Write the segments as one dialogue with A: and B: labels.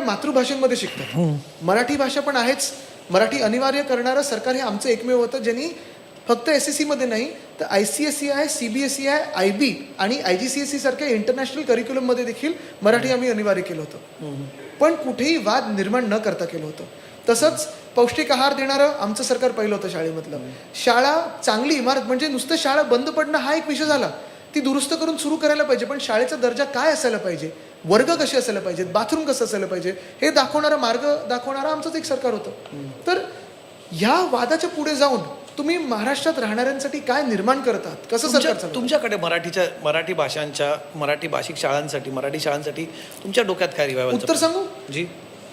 A: मातृभाषेमध्ये शिकतात. मराठी भाषा पण आहेच. मराठी अनिवार्य करणारं सरकार हे आमचं एकमेव होतं, ज्यांनी फक्त SSC मध्ये नाही तर ICSE आहे, CBSE आहे, IB आणि IGCSE सारख्या इंटरनॅशनल करिक्युलममध्ये देखील मराठी आम्ही अनिवार्य केलं होतं. पण कुठेही वाद निर्माण न करता केलं होतं. तसंच पौष्टिक आहार देणारं आमचं सरकार पहिलं होतं शाळेमधलं. शाळा चांगली इमारत म्हणजे नुसतं शाळा बंद पडणं हा एक विषय झाला, ती दुरुस्त करून सुरू करायला पाहिजे. पण शाळेचा दर्जा काय असायला पाहिजे, वर्ग कसे असायला पाहिजेत, बाथरूम कसं असायला पाहिजे, हे दाखवणारा मार्ग दाखवणारं आमचंच एक सरकार होतं. तर ह्या वादाच्या पुढे जाऊन तुम्ही महाराष्ट्रात राहणाऱ्यांसाठी काय निर्माण करतात, कसं सरकार चालवतं?
B: तुमच्याकडे मराठी भाषांच्या मराठी भाषिक शाळांसाठी मराठी शाळांसाठी तुमच्या डोक्यात काय रिवायवल?
A: उत्तर सांगू?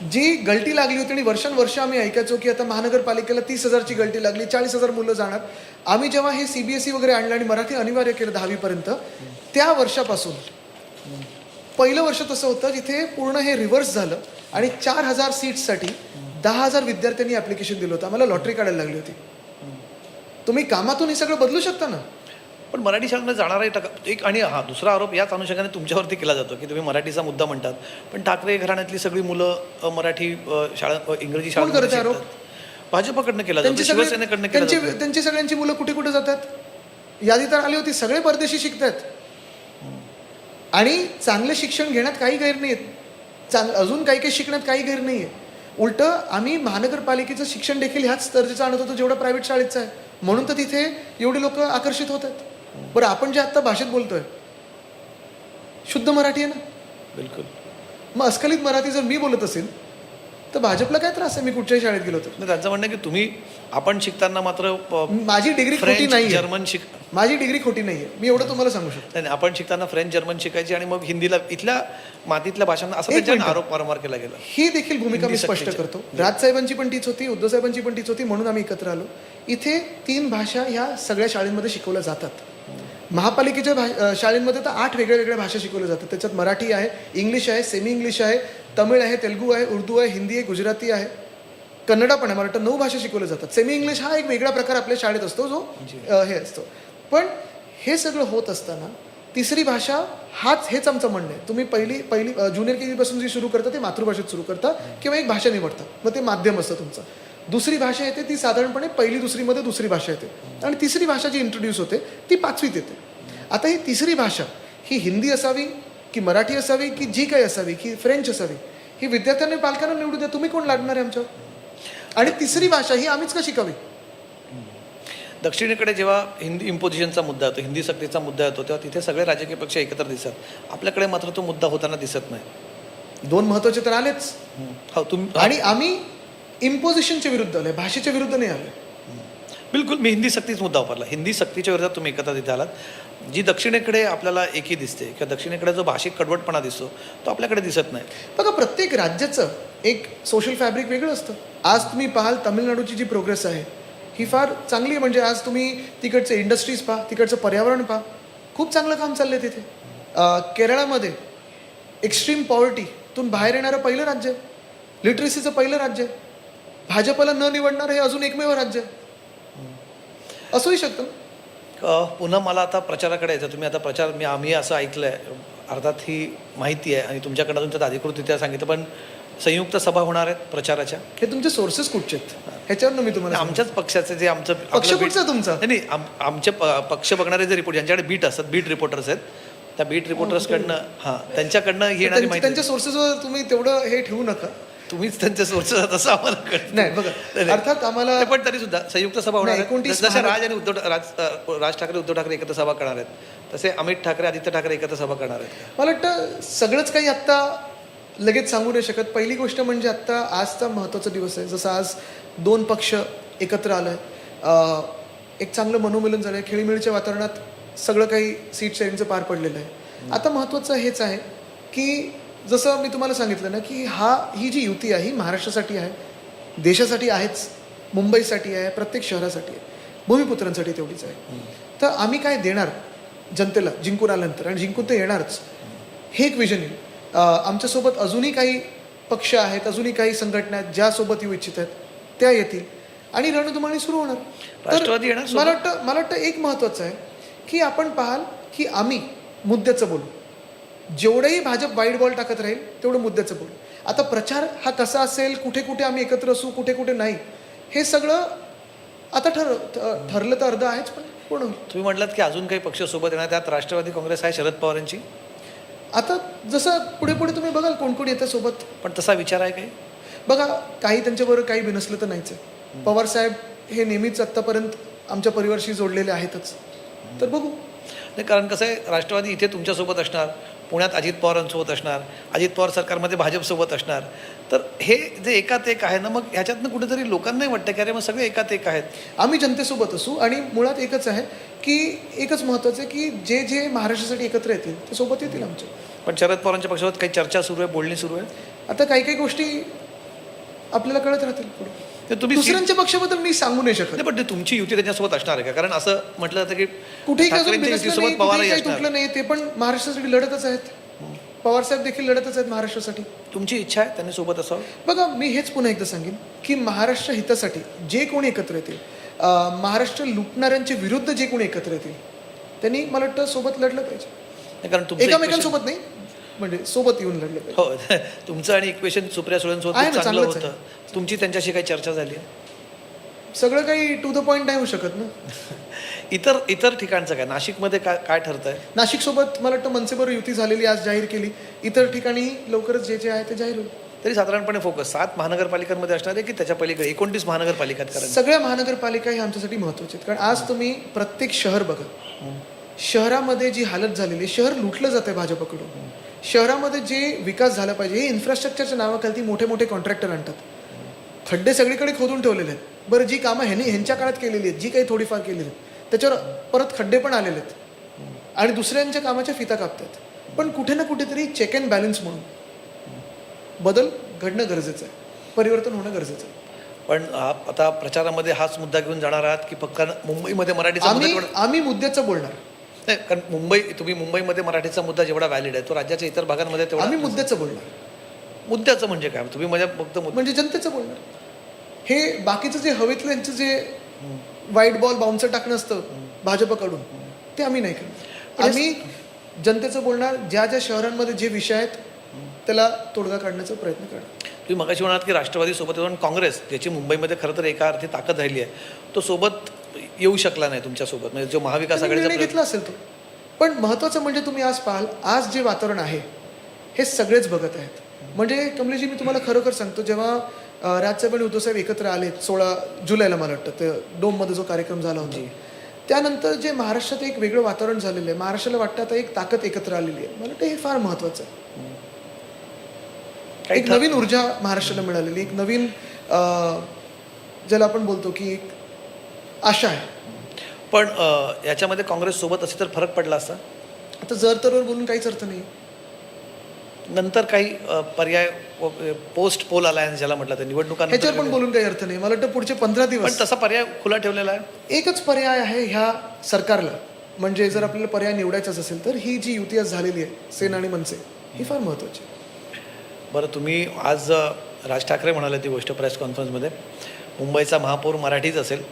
A: जी गलती लागली होती आणि वर्षानुवर्ष आम्ही ऐकायचो की आता महानगरपालिकेला 30,000ची गलती लागली, 40,000 मुलं जाणार. आम्ही जेव्हा हे CBSE वगैरे आणलं आणि मराठी अनिवार्य केलं 10वी पर्यंत, त्या वर्षापासून पहिलं वर्ष तसं होतं जिथे पूर्ण हे रिव्हर्स झालं आणि 4,000 सीट्ससाठी 10,000 विद्यार्थ्यांनी ऍप्लिकेशन दिलं होतं. आम्हाला लॉटरी काढायला लागली होती. तुम्ही कामातून हे सगळं बदलू शकता ना.
B: पण मराठी शाळांना जाणारा एक आणि दुसरा आरोप याच अनुषंगाने तुमच्यावरती केला जातो की तुम्ही मराठीचा मुद्दा म्हणतात, पण ठाकरे घराण्यातली सगळी मुलं मराठी शाळा इंग्रजी शाळा
A: आरोप
B: भाजपकडनं केला जातो, शिवसेनेकडनं केला जातो.
A: त्यांची सगळ्यांची मुलं कुठे कुठे जातात? यादी तर आली होती, सगळे परदेशी शिकतात आणि चांगलं शिक्षण घेण्यात काही गैर नाही आहेत. अजून काही शिकण्यात काही गैर नाही आहे. उलटं आम्ही महानगरपालिकेचं शिक्षण देखील ह्याच दर्जाचं आणत होतो जेवढं प्रायव्हेट शाळेचं आहे. म्हणून तर तिथे एवढे लोक आकर्षित होत आहेत. बरं, आपण जे आत्ता भाषेत बोलतोय शुद्ध मराठी आहे ना?
B: बिलकुल.
A: मग अस्खलित मराठी जर मी बोलत असेल तर भाजपला काय त्रास आहे मी कुठच्याही शाळेत गेलो तर?
B: त्यांचं म्हणणं की आपण शिकताना मात्र
A: माझी डिग्री खोटी नाही,
B: जर्मन
A: माझी डिग्री खोटी नाहीये, मी एवढं तुम्हाला सांगू शकतो.
B: नाही, आपण शिकताना फ्रेंच जर्मन शिकायची आणि मग हिंदीला इथल्या मातीतल्या भाषांना असा त्यांच्यावर आरोप वारंवार केला गेला.
A: ही देखील भूमिका मी स्पष्ट करतो. राजसाहेबांची पण तीच होती, उद्धव साहेबांची पण तीच होती, म्हणून आम्ही एकत्र आलो. इथे 3 भाषा ह्या सगळ्या शाळेंमध्ये शिकवल्या जातात. महापालिकेच्या शाळेंमध्ये तर 8 वेगळ्या भाषा शिकवल्या जातात. त्याच्यात मराठी आहे, इंग्लिश आहे, सेमी इंग्लिश आहे, तमिळ आहे, तेलुगू आहे, उर्दू आहे, हिंदी आहे, गुजराती आहे, कन्नडा पण आहे. मला वाटतं 9 भाषा शिकवल्या जातात. सेमी इंग्लिश हा एक वेगळा प्रकार आपल्या शाळेत असतो जो हे असतो. पण हे सगळं होत असताना तिसरी भाषा हेच आमचं म्हणणं आहे. तुम्ही पहिली ज्युनियर KG पासून जी सुरू करता ते मातृभाषेत सुरू करता किंवा एक भाषा निवडता, मग ते माध्यम असतं तुमचं. दुसरी भाषा येते ती साधारणपणे पहिली दुसरीमध्ये दुसरी भाषा येते आणि तिसरी भाषा जी इंट्रोड्यूस होते ती 5वीत येते. आता ही तिसरी भाषा ही हिंदी असावी की मराठी असावी की जी काही असावी की फ्रेंच असावी, ही विद्यार्थ्यांनी पालकांना निवडू द्या. तुम्ही कोण लादणार आहे आमच्यावर? आणि तिसरी भाषा ही आम्हीच का शिकावी?
B: दक्षिणेकडे जेव्हा हिंदी इम्पोजिशनचा मुद्दा येतो, हिंदी सक्तीचा मुद्दा येतो, तेव्हा तिथे सगळे राजकीय पक्ष एकत्र दिसतात. आपल्याकडे मात्र तो मुद्दा होताना दिसत नाही.
A: 2 महत्त्वाचे तर आलेच. आणि आम्ही इम्पोजिशनच्या विरुद्ध आलोय, भाषेच्या विरुद्ध नाही आलोय.
B: बिलकुल. मी हिंदी सक्तीच मुद्दा वापरला. हिंदी सक्तीच्या विरोधात तुम्ही एकत्र तिथे आलात. जी दक्षिणेकडे आपल्याला एकी दिसते किंवा दक्षिणेकडे जो भाषिक कडवटपणा दिसतो तो आपल्याकडे दिसत नाही.
A: बघा, प्रत्येक राज्याचं एक सोशल फॅब्रिक वेगळं असतं. आज तुम्ही पाहाल तामिळनाडूची जी प्रोग्रेस आहे ही फार चांगली आहे. म्हणजे आज तुम्ही तिकडचे इंडस्ट्रीज पहा, तिकडचं पर्यावरण पहा, खूप चांगलं काम चाललंय तिथे. केरळामध्ये एक्स्ट्रीम पॉवर्टीतून बाहेर येणारं पहिलं राज्य आहे, लिटरसीचं पहिलं राज्य आहे, भाजपला न निवडणारं हे अजून एकमेव राज्य आहे. असूही शकतं.
B: पुन्हा मला आता प्रचाराकडे यायचं. तुम्ही आता आम्ही असं ऐकलं आहे, अर्थात ही माहिती आहे आणि तुमच्याकडे अजून त्यात अधिकृतरित्या सांगितलं, पण संयुक्त सभा होणार आहेत प्रचाराच्या.
A: हे तुमचे सोर्सेस कुठचे आहेत ह्याच्यावर मी तुम्हाला
B: आमच्याच पक्षाचे जे आमचं
A: पक्ष कुठचा तुमचा?
B: नाही, आमचे पक्ष बघणारे जे रिपोर्ट ज्यांच्याकडे बीट असतात, बीट रिपोर्टर्स आहेत, त्या बीट रिपोर्टर्सकडनं त्यांच्याकडनं येणारी माहिती.
A: त्यांच्या सोर्सेसवर तुम्ही तेवढं हे ठेवू नका.
B: तुम्हीच त्यांचे सोर्सेस आहात असं आम्हाला कळत
A: नाही. बघा, अर्थात आम्हाला
B: पण तरी सुद्धा संयुक्त सभा होणार आहे. जशा राज ठाकरे उद्धव ठाकरे एकत्र सभा करणार आहेत, तसे अमित ठाकरे आदित्य ठाकरे एकत्र सभा करणार आहेत.
A: मला वाटतं सगळंच काही आत्ता लगेच सांगू नाही शकत. पहिली गोष्ट म्हणजे आत्ता आजचा महत्त्वाचा दिवस आहे. जसं आज 2 पक्ष एकत्र आलाय, एक चांगलं मनोमिलन झालंय, खेळीमेळीच्या वातावरणात सगळं काही सीट शेअरिंगचं पार पडलेलं आहे. आता महत्त्वाचं हेच आहे की जसं मी तुम्हाला सांगितलं ना की ही जी युती आहे ही महाराष्ट्रासाठी आहे, देशासाठी आहेच, मुंबईसाठी आहे, प्रत्येक शहरासाठी आहे, भूमिपुत्रांसाठी तेवढीच आहे. तर आम्ही काय देणार जनतेला जिंकून आल्यानंतर, आणि जिंकून तर येणारच, हे एक विजन येईल. आमच्यासोबत अजूनही काही पक्ष आहेत, अजूनही काही संघटना आहेत ज्यासोबत येऊ इच्छित आहेत, त्या येतील आणि रणधुमाळी सुरू होणार.
B: राष्ट्रवादी येणार.
A: मला वाटतं एक महत्त्वाचं आहे की आपण पाहाल की आम्ही मुद्द्याचं बोलू. जेवढंही भाजप वाईट बॉल टाकत राहील तेवढं मुद्द्याचं बोलू. आता प्रचार हा कसा असेल, कुठे कुठे आम्ही एकत्र असू, कुठे कुठे नाही, हे सगळं आता ठरलं तर अर्ध आहेच, पण पूर्ण होईल.
B: तुम्ही म्हटलात की अजून काही पक्ष सोबत येणार, त्यात राष्ट्रवादी काँग्रेस आहे शरद पवारांची,
A: आता जसं पुढे पुढे तुम्ही बघाल कोण कोण येतं सोबत.
B: पण तसा विचार आहे काही?
A: बघा, काही त्यांच्याबरोबर काही बिनसलं तर नाहीच आहे. पवार साहेब हे नेहमीच आत्तापर्यंत आमच्या परिवारशी जोडलेले आहेतच, तर बघू.
B: नाही, कारण कसं आहे, राष्ट्रवादी इथे तुमच्यासोबत असणार, पुण्यात अजित पवारांसोबत असणार, अजित पवार सरकारमध्ये भाजपसोबत असणार, तर हे जे एकात एक आहे ना, मग ह्याच्यातनं कुठेतरी लोकांनाही वाटतं की अरे मग सगळे एकात एक आहेत.
A: आम्ही जनतेसोबत असू आणि मुळात एकच आहे की एकच महत्त्वाचं आहे की जे जे महाराष्ट्रासाठी एकत्र येतील ते सोबत येतील आमच्या.
B: पण शरद पवारांच्या पक्षासोबत काही चर्चा सुरू आहे, बोलणी सुरू आहे?
A: आता काही काही गोष्टी आपल्याला कळत राहतील पुढे.
B: ते तुम्ही
A: दुसऱ्यांच्या पक्षाबद्दल मी सांगू नाही शकत.
B: नाही, पण ते तुमची युती त्यांच्यासोबत असणार आहे का? कारण असं म्हटलं जातं की
A: कुठेही काही अजून
B: ठाकरेंच्या
A: बिनसलं
B: युतीसोबत
A: नाही,
B: पवारही
A: कुठेही काही
B: असणार.
A: तुटलं नाही, ते पण महाराष्ट्रासाठी लढतच आहेत. पवार साहेब देखील लढतच आहेत महाराष्ट्रासाठी.
B: तुमची इच्छा आहे त्यांनी सोबत असावं?
A: बघा, मी हेच पुन्हा एकदा सांगेन की महाराष्ट्र हितासाठी जे कोणी एकत्र येतील, महाराष्ट्र लुटणाऱ्यांच्या विरुद्ध जे कोणी एकत्र येतील, त्यांनी मला वाटतं सोबत लढलं पाहिजे.
B: नाही, कारण तुमचं
A: एकामेकांसोबत नाही, म्हणजे सोबत येऊन लढलं पाहिजे.
B: हो, तुमचं आणि इक्वेशन सुप्रिया सुळेंसोबत
A: आहे
B: खूप
A: ना,
B: चांगलं
A: चांगलंच
B: होतं. तुमची त्यांच्याशी काही चर्चा झाली आहे?
A: सगळं काही टू द पॉईंट नाही होऊ शकत ना.
B: इतर ठिकाणचं काय, नाशिकमध्ये काय काय ठरतंय?
A: नाशिक सोबत मला वाटतं मनसेबरोबर युती झालेली आज जाहीर केली. इतर ठिकाणी लवकरच जे जे आहे ते जाहीर होईल.
B: तरी साधारणपणे फोकस 7 महानगरपालिकांमध्ये असणार आहे की त्याच्या पलीकडे 29 महानगरपालिकात करायचं?
A: सगळ्या महानगरपालिका हे आमच्यासाठी महत्त्वाचे आहेत. कारण आज तुम्ही प्रत्येक शहर बघा, शहरामध्ये जी हालत झालेली आहे, शहर लुटलं जातं आहे भाजपकडून. शहरामध्ये जे विकास झाला पाहिजे, हे इन्फ्रास्ट्रक्चरच्या नावाखाली मोठे मोठे कॉन्ट्रॅक्टर आणतात, खड्डे सगळीकडे खोदून ठेवलेले आहेत. बरं, जी कामं ह्यांच्या काळात केलेली आहेत, जी काही थोडीफार केलेली आहेत, त्याच्यावर परत खड्डे पण आलेले आहेत आणि दुसऱ्यांच्या कामाच्या फिता कापतात. पण कुठे ना कुठेतरी चेक अँड बॅलन्स म्हणून बदल घडणं गरजेचं आहे, परिवर्तन होणं गरजेचं आहे.
B: पण आता प्रचारामध्ये हाच मुद्दा घेऊन जाणार आहात की फक्त मुंबईमध्ये मराठीचा मुद्दा जेवढा?
A: आम्ही मुद्द्याचं बोलणार.
B: नाही, कारण तुम्ही मुंबईमध्ये मराठीचा मुद्दा जेवढा व्हॅलिड आहे तो राज्याच्या इतर भागांमध्ये तेवढा.
A: आम्ही मुद्द्याचं बोलणार.
B: मुद्द्याचं म्हणजे काय? तुम्ही म्हणजे फक्त
A: म्हणजे जनतेचं बोलणार. हे बाकीचं जे हवेतलं यांचं जे व्हाईट बॉल बाउन्सर टाकणं असतं भाजपकडून, ते आम्ही नाही करणार. आम्ही जनतेचं बोलणार. ज्या ज्या शहरांमध्ये जे विषय आहेत त्याला तोडगा काढण्याचा प्रयत्न करणार.
B: तुम्ही मगाशी म्हणालात की राष्ट्रवादी सोबत येऊन काँग्रेस, ज्याची मुंबईमध्ये खरं तर एका अर्थी ताकद राहिली आहे, तो सोबत येऊ शकला नाही तुमच्यासोबत, म्हणजे जो महाविकास
A: निर्णय
B: आघाडीचा
A: घेतला असेल तो. पण महत्त्वाचं म्हणजे तुम्ही आज पाहाल, आज जे वातावरण आहे हे सगळेच बघत आहेत. म्हणजे कमलेशजी, मी तुम्हाला खरोखर सांगतो, जेव्हा राजसाहेब आणि उद्धवसाहेब एकत्र आले 16 जुलैला, मला वाटतं ते डोममध्ये जो कार्यक्रम झाला होता, त्यानंतर जे महाराष्ट्रात एक वेगळं वातावरण झालेलं आहे, महाराष्ट्राला वाटतं आता एक ताकद एकत्र आलेली आहे. मला वाटतं हे फार महत्त्वाचं आहे. एक नवीन ऊर्जा महाराष्ट्राला मिळालेली, एक नवीन ज्याला आपण बोलतो की एक आशा आहे.
B: पण याच्यामध्ये काँग्रेस सोबत असे तर फरक पडला असता?
A: आता जर तरवर बोलून काहीच अर्थ नाही.
B: नंतर काही पर्याय, पोस्ट पोल अलायन्स ज्याला म्हटलं, तर निवडणुकांनंतर
A: ह्याच्यावर पण बोलून काही अर्थ नाही. मला वाटतं पुढचे 15
B: पण
A: दिवस
B: तसा पर्याय खुला ठेवलेला आहे.
A: एकच पर्याय आहे ह्या सरकारला. म्हणजे जर आपल्याला पर्याय निवडायचाच असेल तर ही जी युती आज झालेली आहे, सेना आणि मनसे, ही फार महत्त्वाची आहे.
B: बरं, तुम्ही आज राज ठाकरे म्हणाले ती गोष्ट प्रेस कॉन्फरन्समध्ये, मुंबईचा महापौर मराठीच असेल,